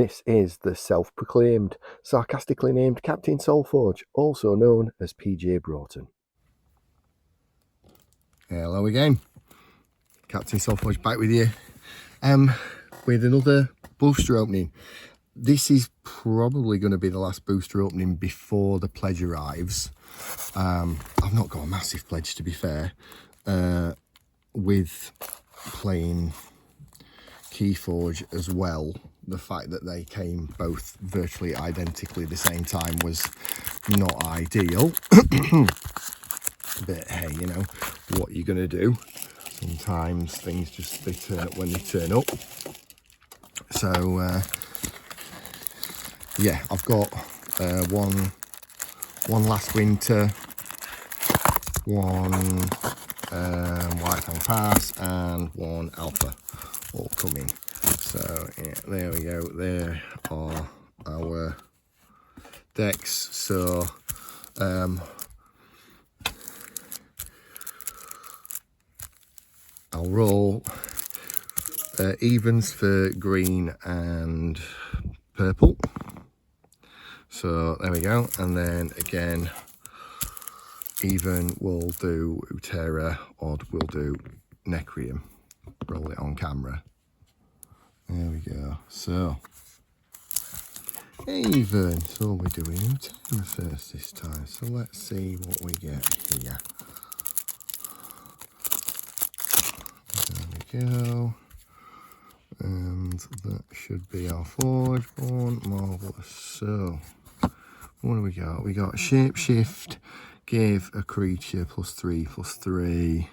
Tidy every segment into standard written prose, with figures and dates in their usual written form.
this is the self-proclaimed, sarcastically named Captain SolForge, also known as PJ Broughton. Hello again, Captain SolForge back with you with another booster opening. This is probably going to be the last booster opening before the pledge arrives. I've not got a massive pledge, to be fair, with playing Keyforge as well. The fact that they came both virtually identically at the same time was not ideal. But hey, you know, what you're going to do. Sometimes things just, they turn up when they turn up. So, yeah, I've got one last winter, one White Fang Pass, and one Alpha all coming. So, yeah, there we go. There are our decks. So, I'll roll evens for green and purple. So there we go. And then again, even we'll do Utera, odd we'll do Necrium. Roll it on camera. There we go. So even, so we're doing Utera first this time. So let's see what we get here. There we go. And that should be our Forge one. Marvellous. So what do we got? We got Shapeshift, give a creature +3/+3.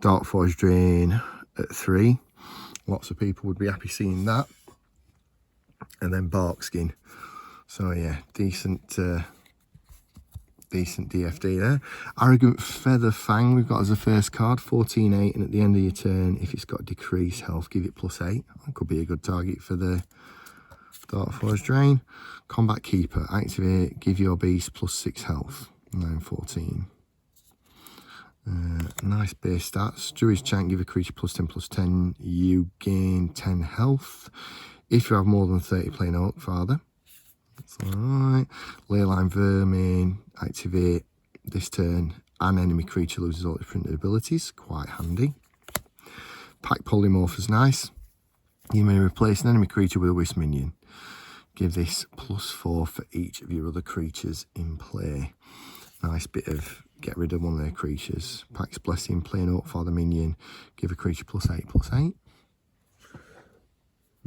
Dark Forge Drain at 3. Lots of people would be happy seeing that. And then Barkskin. So yeah, decent DFD there. Arrogant Feather Fang we've got as a first card, 14/8, and at the end of your turn, if it's got decreased health, give it +8. That could be a good target for the Dark Forge Drain. Combat Keeper, activate, give your beast +6 health, 9/14. Nice base stats. Druid's Chant, give a creature +10/+10, you gain 10 health. If you have more than 30 plain Orc Father. That's alright. Leyline Vermin, activate this turn. An enemy creature loses all its printed abilities. Quite handy. Pack Polymorph is nice. You may replace an enemy creature with a Wisp minion. Give this +4 for each of your other creatures in play. Nice bit of get rid of one of their creatures. Pack's Blessing, plain Orc Father minion. Give a creature +8/+8.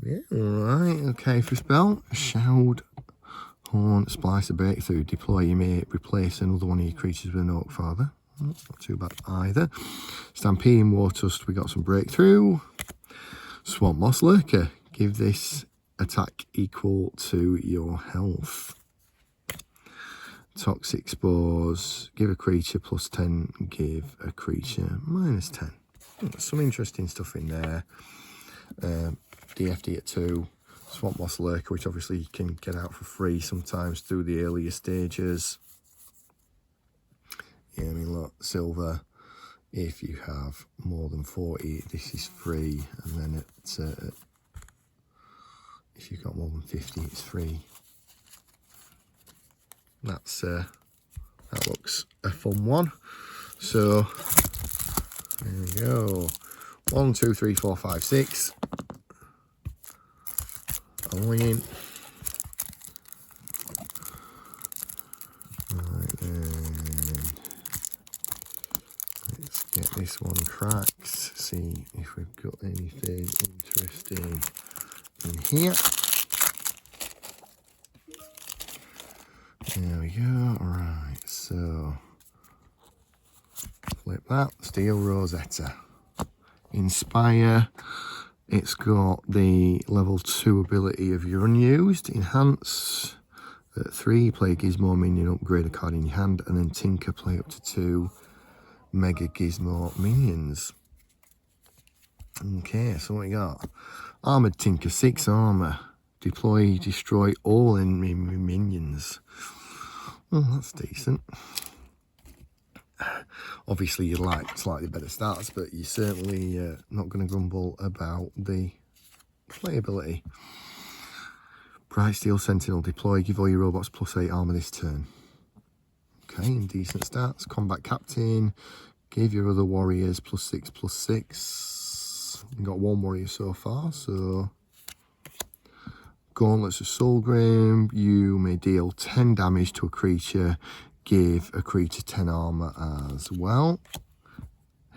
Yeah, alright. Okay, for spell. Shout. Horn, Splicer, Breakthrough. Deploy, you may replace another one of your creatures with an Orc Father. That's not too bad either. Stampede, Wartust, we got some Breakthrough. Swamp Moss Lurker, give this attack equal to your health. Toxic Spores, give a creature +10, give a creature -10. Some interesting stuff in there. DFD at 2. Swamp Moss Lurker, which obviously you can get out for free sometimes through the earlier stages. Yeah, I mean, look, silver, if you have more than 40, this is free. And then if you've got more than 50, it's free. That's that looks a fun one. So there we go. 1, 2, 3, 4, 5, 6. A win. Right then. Let's get this one cracked. See if we've got anything interesting in here. There we go. Right, so flip that. Steel Rosetta. Inspire. It's got the level 2 ability of your unused. Enhance. At 3, play a Gizmo minion, upgrade a card in your hand, and then Tinker, play up to 2 Mega Gizmo minions. Okay, so what we got? Armored Tinker, 6 armor. Deploy, destroy all enemy minions. Well, that's decent. Obviously, you'd like slightly better stats, but you're certainly not going to grumble about the playability. Bright Steel Sentinel, deploy, give all your robots +8 armor this turn. Okay, and decent stats. Combat Captain, give your other warriors +6/+6. We've got 1 warrior so far, so... Gauntlets of Soulgrim, you may deal 10 damage to a creature, give a creature 10 armor as well.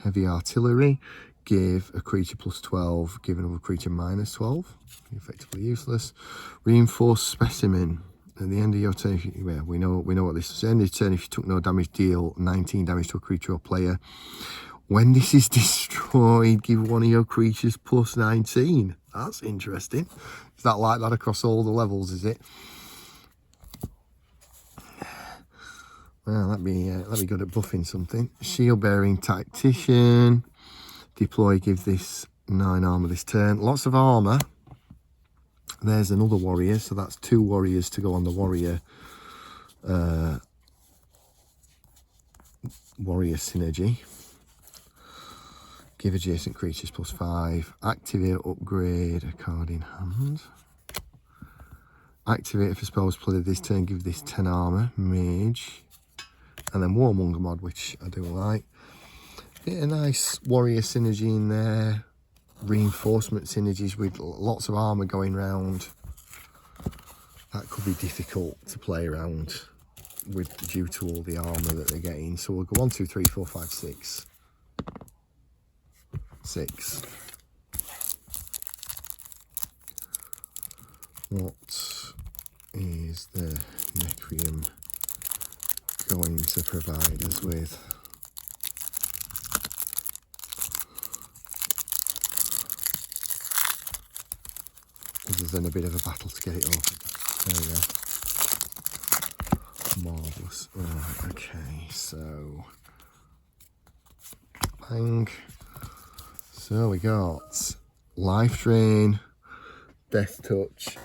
Heavy Artillery, give a creature +12, give another creature -12. Effectively useless. Reinforced Specimen. At the end of your turn, we know what this is. At the end of your turn, if you took no damage, deal 19 damage to a creature or player. When this is destroyed, give one of your creatures +19. That's interesting. Is that like that across all the levels, is it? Well, that'd be good at buffing something. Shield Bearing Tactician. Deploy, give this 9 armor this turn. Lots of armor. There's another warrior, so that's 2 warriors to go on the warrior synergy. Give adjacent creatures +5. Activate, upgrade a card in hand. Activate if a spell was played this turn, give this 10 armor. Mage. And then Warmonger mod, which I do like. Get a nice warrior synergy in there. Reinforcement synergies with lots of armor going round. That could be difficult to play around with due to all the armor that they're getting. So we'll go 1, 2, 3, 4, 5, 6. 6. What is the Necrium going to provide us with? Other than a bit of a battle to get it open. There we go. Marvellous. Right, okay, so... Bang. So we got Life Drain, Death Touch,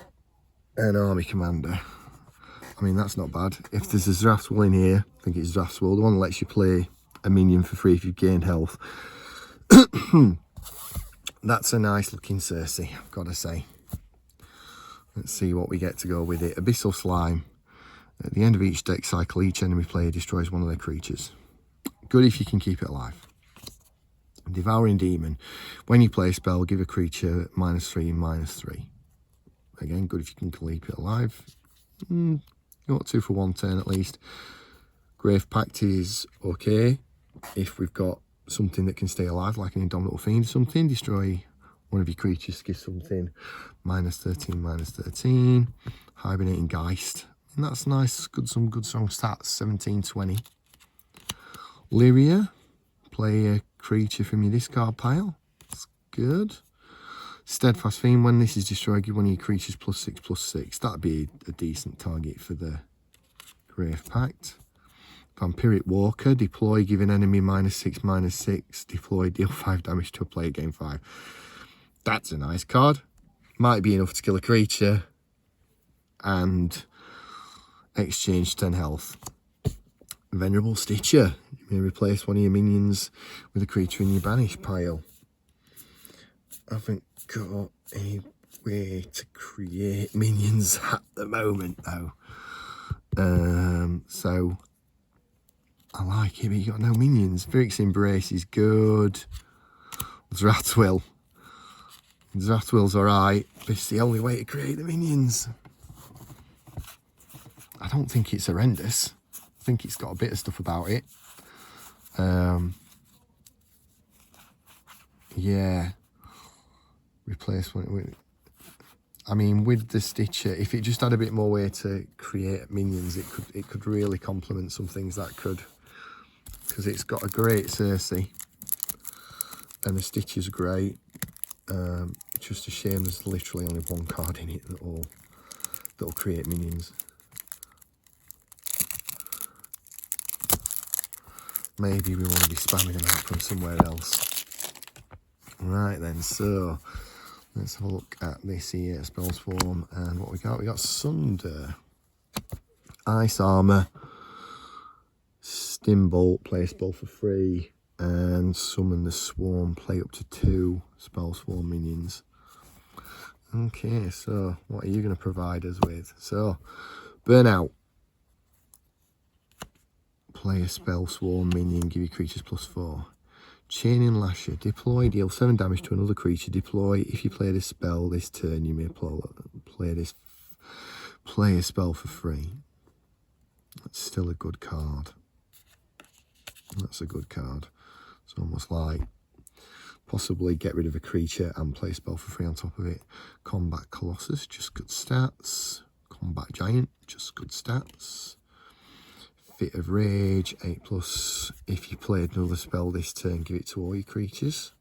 and Army Commander. I mean, that's not bad. If there's a Zrathwell in here, I think it's Zrathwell. The one that lets you play a minion for free if you've gained health. That's a nice looking Cersei, I've got to say. Let's see what we get to go with it. Abyssal Slime. At the end of each deck cycle, each enemy player destroys one of their creatures. Good if you can keep it alive. Devouring Demon. When you play a spell, give a creature -3/-3. Again, good if you can keep it alive. You want 2 for 1 turn at least. Grave Pact is okay if we've got something that can stay alive, like an Indomitable Fiend or something. Destroy one of your creatures to give something -13/-13. Hibernating Geist. And that's nice. Some good strong stats. 17/20. Lyria. Play a creature from your discard pile. That's good. Steadfast Fiend. When this is destroyed, give one of your creatures +6/+6. That'd be a decent target for the Grave Pact. Vampiric Walker. Deploy, give an enemy -6/-6. Deploy, deal 5 damage to a player, game 5. That's a nice card. Might be enough to kill a creature and exchange 10 health. Venerable Stitcher. You may replace one of your minions with a creature in your banish pile. I haven't got a way to create minions at the moment though. So I like it, but you got no minions. Vyric's Embrace is good. Zrathwell. Zrathwell's alright, but it's the only way to create the minions. I don't think it's horrendous. I think it's got a bit of stuff about it. Yeah. Replace one with... I mean, with the Stitcher, if it just had a bit more way to create minions, it could really complement some things that could... Because it's got a great Cersei. And the Stitcher's great. Just a shame there's literally only one card in it that'll create minions. Maybe we want to be spamming them out from somewhere else. Right then, so let's have a look at this here, Spells Form, and what we got. We got Sunder, Ice Armor, Stimbolt, play a spell for free, and Summon the Swarm, play up to 2 Spell Swarm minions. Okay, so what are you going to provide us with? So, Burnout. Play a spell swarm minion, give your creatures +4. Chaining Lasher. Deploy, deal 7 damage to another creature. Deploy, if you play this spell this turn, you may play a spell for free. That's still a good card. That's a good card. It's almost like possibly get rid of a creature and play a spell for free on top of it. Combat Colossus, just good stats. Combat Giant, just good stats. Fit of Rage, 8+. If you played another spell this turn, give it to all your creatures.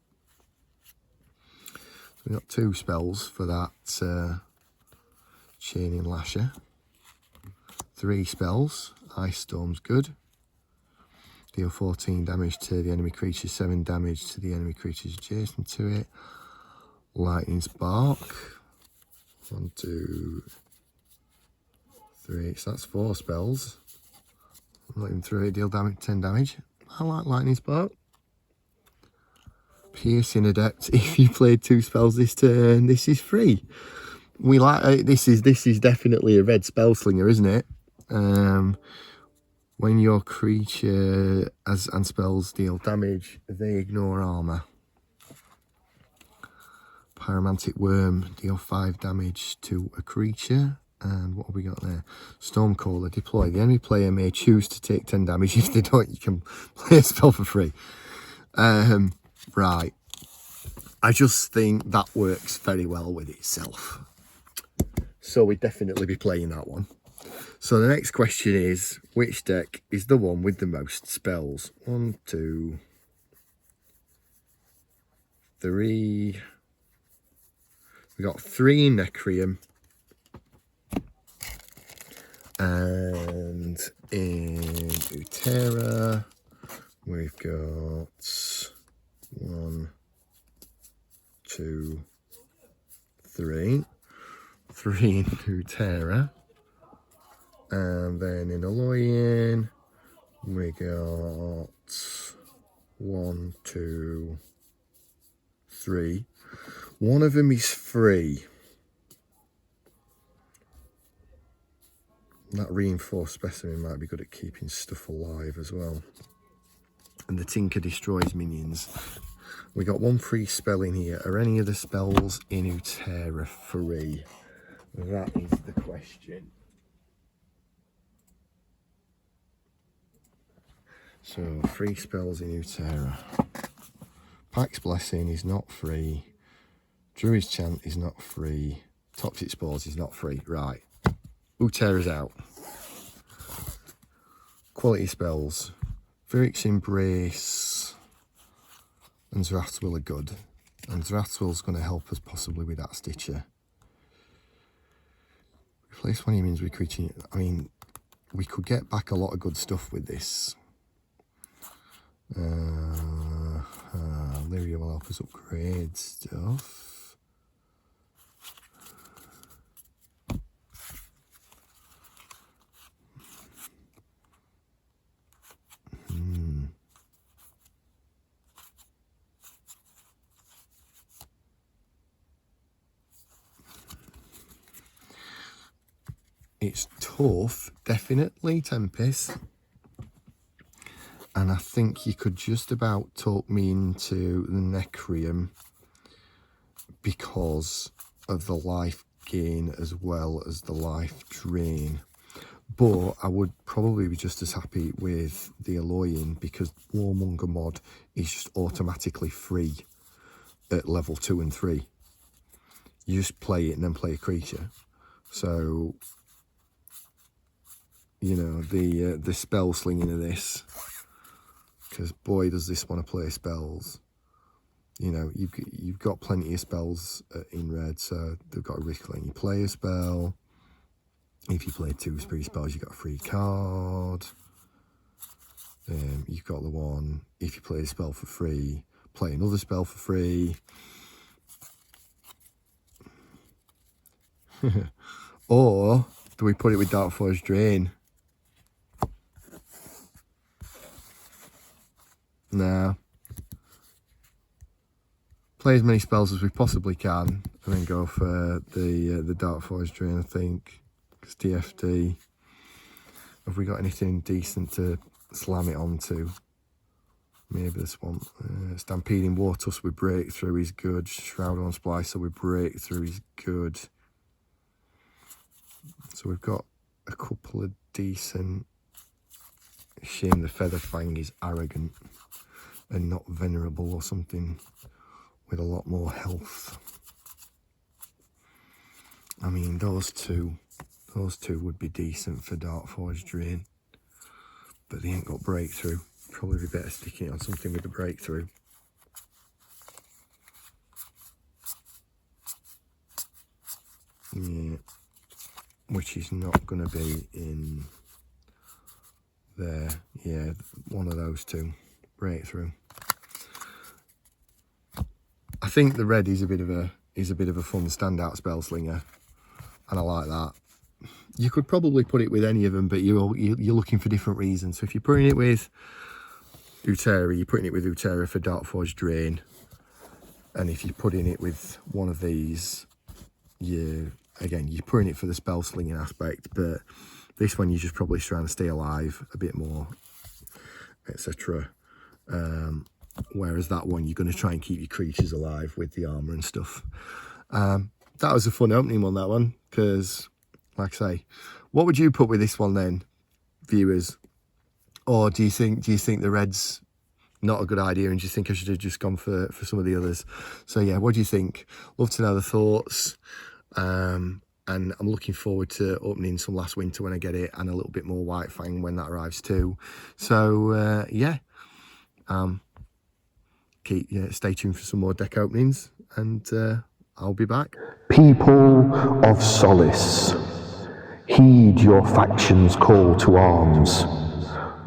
So we got 2 spells for that Chaining Lasher. 3 spells. Ice Storm's good. Deal 14 damage to the enemy creature, 7 damage to the enemy creatures adjacent to it. Lightning Spark. 1, 2, 3. So that's 4 spells. I'm not even through it. Deal damage, 10 damage. I like Lightning Spark. Piercing Adept. If you played 2 spells this turn, this is free. We like this is definitely a red spell slinger, isn't it? When your creature and spells deal damage, they ignore armor. Pyromantic Worm, deal 5 damage to a creature. And what have we got there? Stormcaller, deploy. The enemy player may choose to take 10 damage. If they don't, you can play a spell for free. Right. I just think that works very well with itself. So we'd definitely be playing that one. So the next question is, which deck is the one with the most spells? 1, 2, 3. We got 3 Necrium. And in Utera, we've got 1, 2, 3. 3 in Utera. And then in Aloyan, we got 1, 2, 3. One of them is free. That Reinforced Specimen might be good at keeping stuff alive as well. And the Tinker destroys minions. We got 1 free spell in here. Are any of the spells in Utera free? That is the question. So, free spells in Utera. Pax Blessing is not free. Druid's Chant is not free. Toxic Spores is not free. Right. Utera's out. Quality spells. Pyrrhic's Embrace and Zrathswill are good. And Zrathswill's going to help us possibly with that Stitcher. Replace one of your minions with creature. I mean, we could get back a lot of good stuff with this. Lyria will help us upgrade stuff. It's tough, definitely, Tempest. And I think you could just about talk me into the Necrium because of the life gain as well as the life drain. But I would probably be just as happy with the Aloyan because Warmonger mod is just automatically free at level 2 and 3. You just play it and then play a creature. So, you know, the spell slinging of this, because boy does this want to play spells. You know, you've got plenty of spells in red, so they've got a risk letting you play a spell. If you play 2 free spells, you got a free card. You've got the one, if you play a spell for free, play another spell for free. Or do we put it with Darkforge Drain? No. play as many spells as we possibly can, and then go for the Dark Forge Drain, I think. Because DFD, have we got anything decent to slam it onto? Maybe this one. Stampeding Wartusk with Breakthrough is good. Shroud on Splicer with Breakthrough is good. So we've got a couple of decent. Shame the Feather Fang is arrogant and not venerable or something with a lot more health. I mean, those two would be decent for Dark Forge Drain, but they ain't got Breakthrough. Probably be better sticking it on something with the Breakthrough. Yeah, which is not going to be in there. Yeah, one of those two. Breakthrough. I think the red is a bit of a fun standout spell slinger, and I like that. You could probably put it with any of them, but you're looking for different reasons. So if you're putting it with Utera, you're putting it with Utera for Dark Forge Drain, and if you're putting it with one of these, you're putting it for the spell slinging aspect. But this one, you're just probably trying to stay alive a bit more, etc. Whereas that one, you're going to try and keep your creatures alive with the armor and stuff. That was a fun opening one, that one, because, like I say, what would you put with this one then, viewers? Or do you think the red's not a good idea, and do you think I should have just gone for some of the others? So yeah, what do you think? Love to know the thoughts. And I'm looking forward to opening some last winter when I get it, and a little bit more White Fang when that arrives too. So yeah, stay tuned for some more deck openings, and I'll be back. People of Solace, heed your faction's call to arms.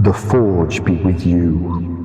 The Forge be with you.